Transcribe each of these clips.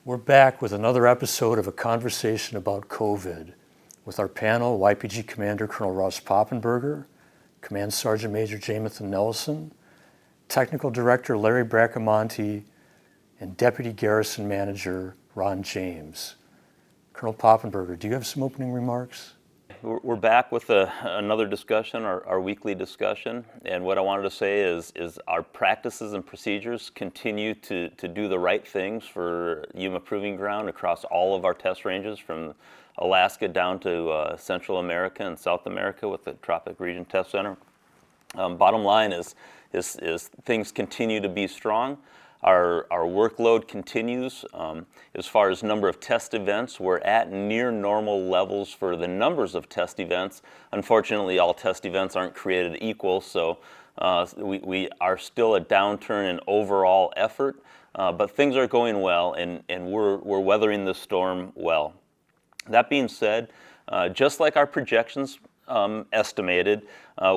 We're back with another episode of a conversation about COVID with our panel, YPG Commander Colonel Russ Poppenberger, Command Sergeant Major Jamathon Nelson, Technical Director Larry Bracamonte, and Deputy Garrison Manager Ron James. Colonel Poppenberger, do you have some opening remarks? We're back with another discussion, our weekly discussion, and what I wanted to say is our practices and procedures continue to do the right things for Yuma Proving Ground across all of our test ranges, from Alaska down to Central America and South America with the Tropic Region Test Center. Bottom line is things continue to be strong. Our workload continues. As far as number of test events, we're at near normal levels for the numbers of test events. Unfortunately, all test events aren't created equal, so we are still a downturn in overall effort, but things are going well, and we're weathering the storm well. That being said, just like our projections estimated,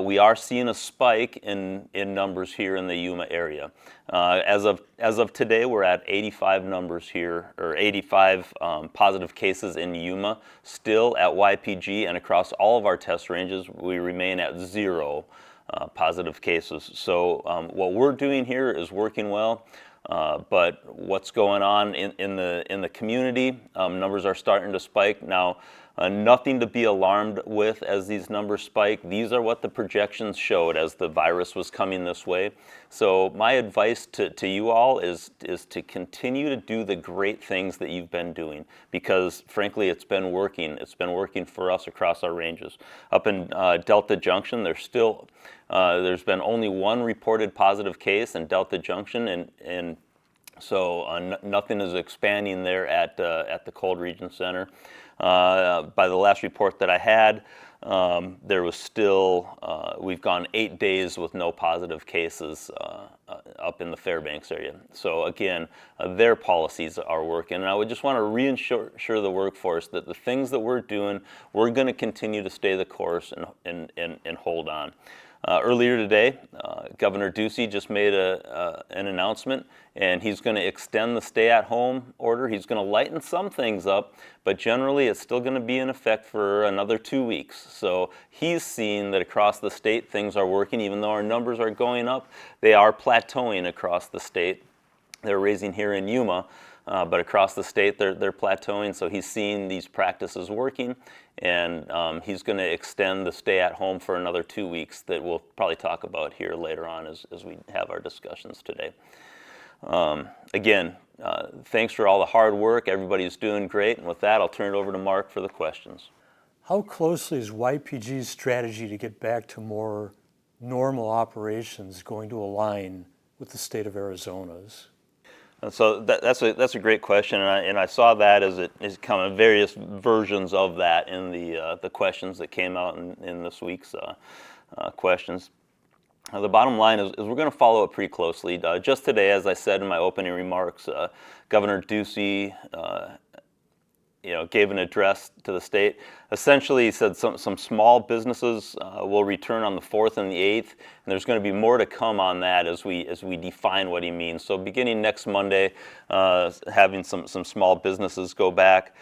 we are seeing a spike in numbers here in the Yuma area. As of today, we're at 85 numbers here, or 85 positive cases in Yuma. Still at YPG and across all of our test ranges, we remain at 0 positive cases. So what we're doing here is working well. But what's going on in the community? Numbers are starting to spike now. Nothing to be alarmed with as these numbers spike. These are what the projections showed as the virus was coming this way. So my advice to you all is to continue to do the great things that you've been doing, because frankly it's been working. It's been working for us across our ranges. Up in Delta Junction, there's been only one reported positive case in Delta Junction, and so nothing is expanding there at the Cold Region Center. By the last report that I had, there was still, we've gone 8 days with no positive cases up in the Fairbanks area. So again, their policies are working. And I would just want to reassure the workforce that the things that we're doing, we're going to continue to stay the course and hold on. Earlier today, Governor Ducey just made an announcement, and he's going to extend the stay-at-home order. He's going to lighten some things up, but generally it's still going to be in effect for another 2 weeks. So he's seen that across the state things are working. Even though our numbers are going up, they are plateauing across the state. They're raising here in Yuma, but across the state they're plateauing. So he's seen these practices working, and he's going to extend the stay at home for another 2 weeks that we'll probably talk about here later on as we have our discussions today. Again, thanks for all the hard work. Everybody's doing great, and with that I'll turn it over to Mark for the questions. How closely is YPG's strategy to get back to more normal operations going to align with the state of Arizona's? So that's a great question, and I saw that as it is kind of various versions of that in the questions that came out in this week's questions. The bottom line is we're going to follow it pretty closely. Just today, as I said in my opening remarks, Governor Ducey gave an address to the state. Essentially, he said some small businesses will return on the 4th and the 8th, and there's going to be more to come on that as we define what he means. So beginning next Monday, having some small businesses go back.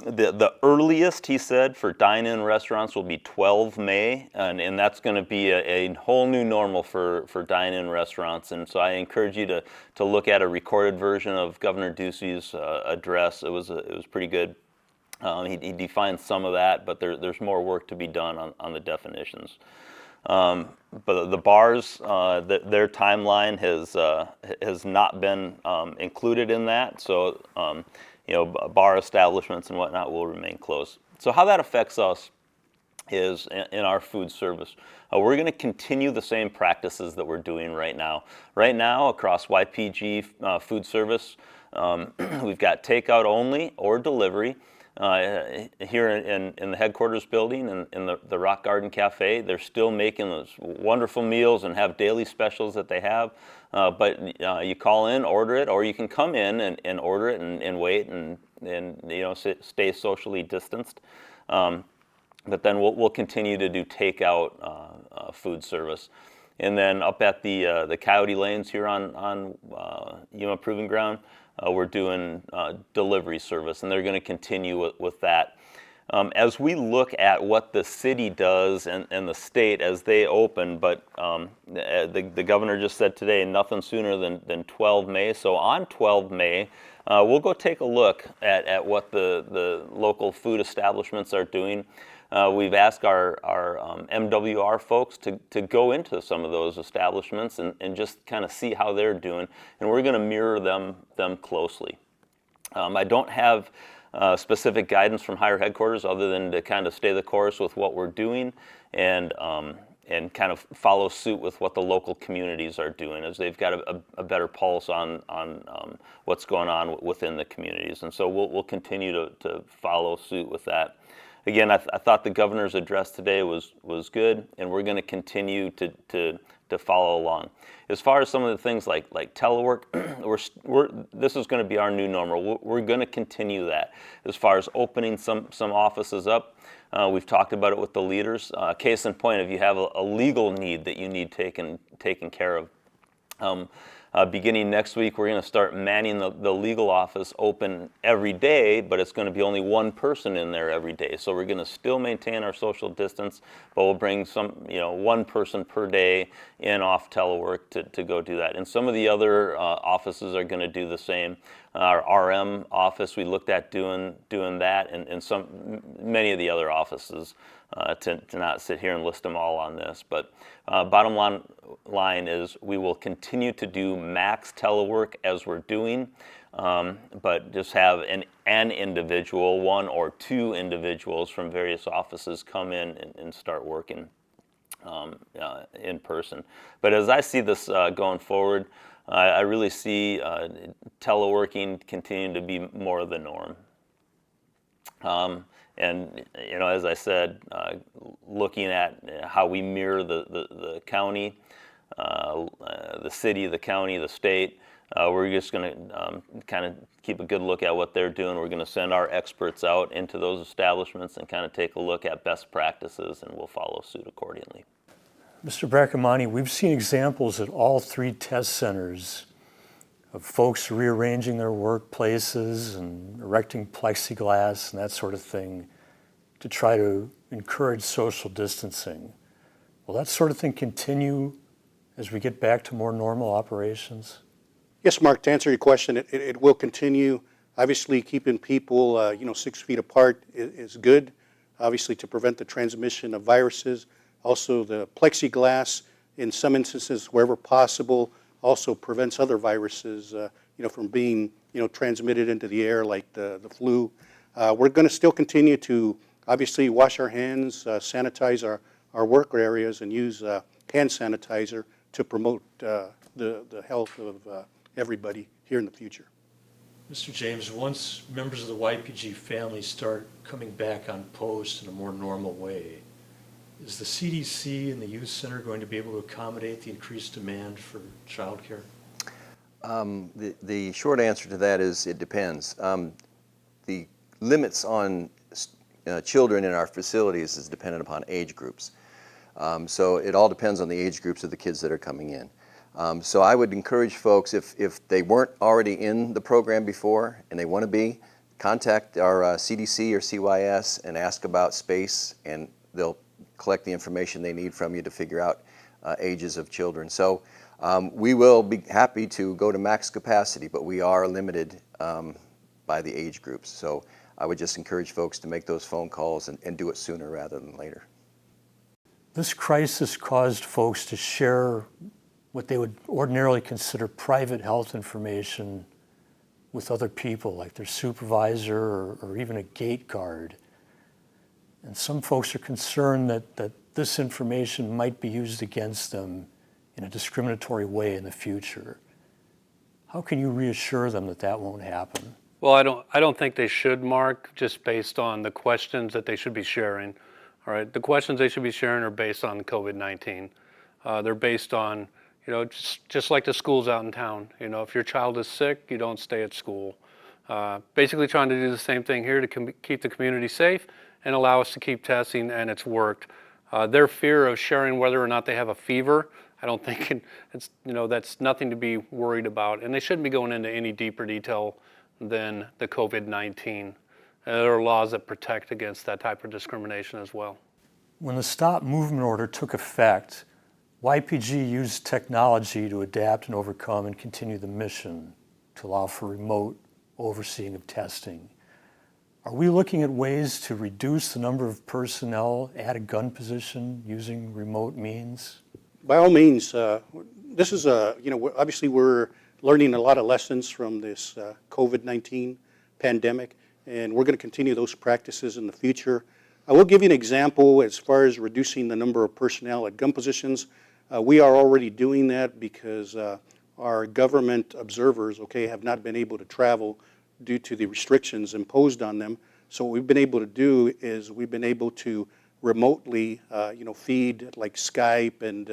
The earliest, he said, for dine-in restaurants will be 12 May, and that's going to be a whole new normal for dine-in restaurants. And so I encourage you to look at a recorded version of Governor Ducey's address. It was pretty good. He defined some of that, but there's more work to be done on the definitions. But the bars, their timeline has not been included in that. So bar establishments and whatnot will remain closed. So how that affects us is in our food service. We're going to continue the same practices that we're doing right now. Right now, across YPG food service, we've got takeout only or delivery. Here in the headquarters building and in the Rock Garden Cafe, they're still making those wonderful meals and have daily specials that they have. But you call in, order it, or you can come in and order it and wait and stay socially distanced. But then we'll continue to do takeout food service. And then up at the Coyote Lanes here on Yuma Proving Ground, we're doing delivery service, and they're going to continue with that. As we look at what the city does and the state as they open, but the governor just said today, nothing sooner than 12 May. So on 12 May, we'll go take a look at what the local food establishments are doing. We've asked our MWR folks to go into some of those establishments and just kind of see how they're doing, and we're going to mirror them closely. I don't have specific guidance from higher headquarters other than to kind of stay the course with what we're doing and kind of follow suit with what the local communities are doing, as they've got a better pulse on what's going on within the communities. And so we'll continue to follow suit with that. Again, I thought the governor's address today was good, and we're going to continue to follow along. As far as some of the things like telework, this is going to be our new normal. We're going to continue that. As far as opening some offices up, we've talked about it with the leaders. Case in point, if you have a legal need that you need taken care of, beginning next week, we're going to start manning the legal office open every day, but it's going to be only one person in there every day. So we're going to still maintain our social distance, but we'll bring one person per day in off telework to go do that. And some of the other offices are going to do the same. Our RM office, we looked at doing that, and many of the other offices, to not sit here and list them all on this. But bottom line is we will continue to do max telework as we're doing, but just have an individual, one or two individuals from various offices come in and start working in person. But as I see this going forward, I really see teleworking continuing to be more of the norm. And as I said, looking at how we mirror the county, the city, the county, the state, we're just going to kind of keep a good look at what they're doing. We're going to send our experts out into those establishments and kind of take a look at best practices, and we'll follow suit accordingly. Mr. Bracamonte, we've seen examples at all three test centers of folks rearranging their workplaces and erecting plexiglass and that sort of thing to try to encourage social distancing. Will that sort of thing continue as we get back to more normal operations? Yes, Mark, to answer your question, it will continue. Obviously, keeping people 6 feet apart is good, obviously, to prevent the transmission of viruses. Also, the plexiglass, in some instances, wherever possible, also prevents other viruses, from being, transmitted into the air, like the flu. We're going to still continue to, obviously, wash our hands, sanitize our work areas, and use hand sanitizer to promote the health of everybody here in the future. Mr. James, once members of the YPG family start coming back on post in a more normal way, is the CDC and the youth center going to be able to accommodate the increased demand for child care? The short answer to that is it depends. The limits on children in our facilities is dependent upon age groups. So it all depends on the age groups of the kids that are coming in. So I would encourage folks, if they weren't already in the program before and they want to be, contact our CDC or CYS and ask about space, and they'll collect the information they need from you to figure out ages of children. So we will be happy to go to max capacity, but we are limited by the age groups. So I would just encourage folks to make those phone calls and do it sooner rather than later. This crisis caused folks to share what they would ordinarily consider private health information with other people, like their supervisor or even a gate guard. And some folks are concerned that this information might be used against them in a discriminatory way in the future. How can you reassure them that that won't happen? Well, I don't think they should, Mark, just based on the questions that they should be sharing. All right, the questions they should be sharing are based on COVID-19. They're based on, just like the schools out in town. If your child is sick, you don't stay at school. Basically trying to do the same thing here to keep the community safe and allow us to keep testing, and it's worked. Their fear of sharing whether or not they have a fever, I don't think it's, that's nothing to be worried about. And they shouldn't be going into any deeper detail than the COVID-19. There are laws that protect against that type of discrimination as well. When the stop movement order took effect, YPG used technology to adapt and overcome and continue the mission to allow for remote overseeing of testing. Are we looking at ways to reduce the number of personnel at a gun position using remote means? By all means, this is obviously we're learning a lot of lessons from this COVID-19 pandemic, and we're going to continue those practices in the future. I will give you an example as far as reducing the number of personnel at gun positions. We are already doing that because our government observers, have not been able to travel due to the restrictions imposed on them. So what we've been able to do is we've been able to remotely, feed like Skype and,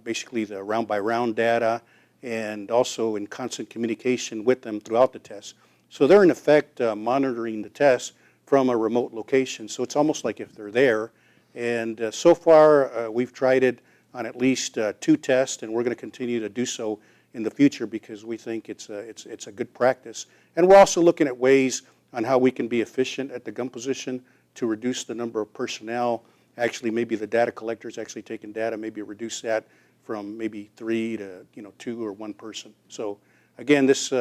basically the round by round data, and also in constant communication with them throughout the test. So they're in effect monitoring the test from a remote location. So it's almost like if they're there. And so far we've tried it on at least 2 tests, and we're going to continue to do so in the future because we think it's a good practice. And we're also looking at ways on how we can be efficient at the gun position to reduce the number of personnel. Actually, maybe the data collectors actually taking data, maybe reduce that from maybe 3 to 2 or 1 person. So again, this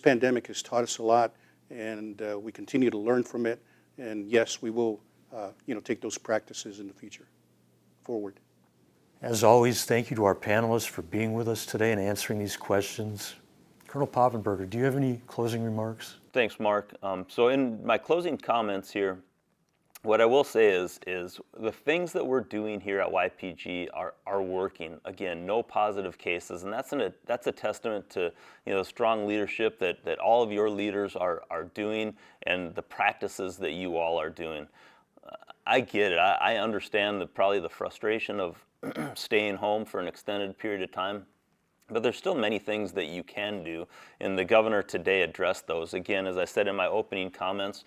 pandemic has taught us a lot, and we continue to learn from it. And yes, we will take those practices in the future forward. As always, thank you to our panelists for being with us today and answering these questions. Colonel Poppenberger, do you have any closing remarks? Thanks, Mark. So in my closing comments here, what I will say is the things that we're doing here at YPG are working. Again, no positive cases, and that's a testament to strong leadership that all of your leaders are doing, and the practices that you all are doing. I get it. I understand probably the frustration of staying home for an extended period of time. But there's still many things that you can do, and the governor today addressed those. Again, as I said in my opening comments,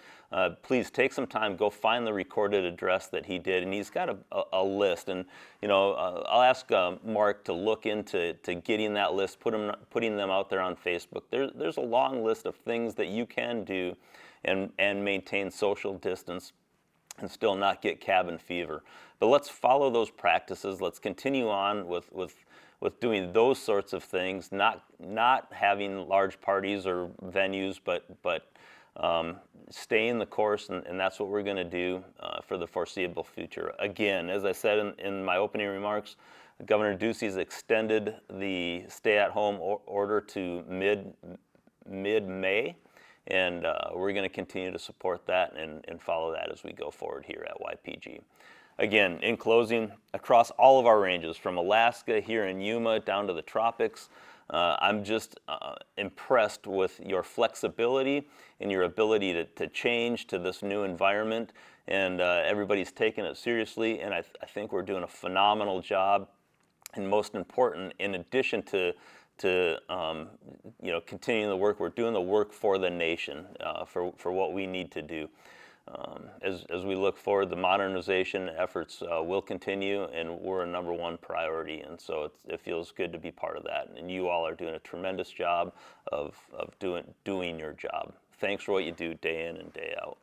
please take some time, go find the recorded address that he did, and he's got a list. And I'll ask Mark to look into getting that list, putting them out there on Facebook. There's a long list of things that you can do and maintain social distance and still not get cabin fever. But let's follow those practices. Let's continue on with doing those sorts of things, not having large parties or venues, but staying the course, and that's what we're going to do for the foreseeable future. Again, as I said in my opening remarks, Governor Ducey's extended the stay-at-home order to mid-May, and we're going to continue to support that and follow that as we go forward here at YPG. Again, in closing, across all of our ranges, from Alaska here in Yuma down to the tropics, I'm just impressed with your flexibility and your ability to change to this new environment, and everybody's taking it seriously, and I think we're doing a phenomenal job. And most important, in addition to continuing the work, we're doing the work for the nation, for what we need to do. As we look forward, the modernization efforts will continue, and we're a #1 priority, and so it feels good to be part of that. And you all are doing a tremendous job of doing your job. Thanks for what you do day in and day out.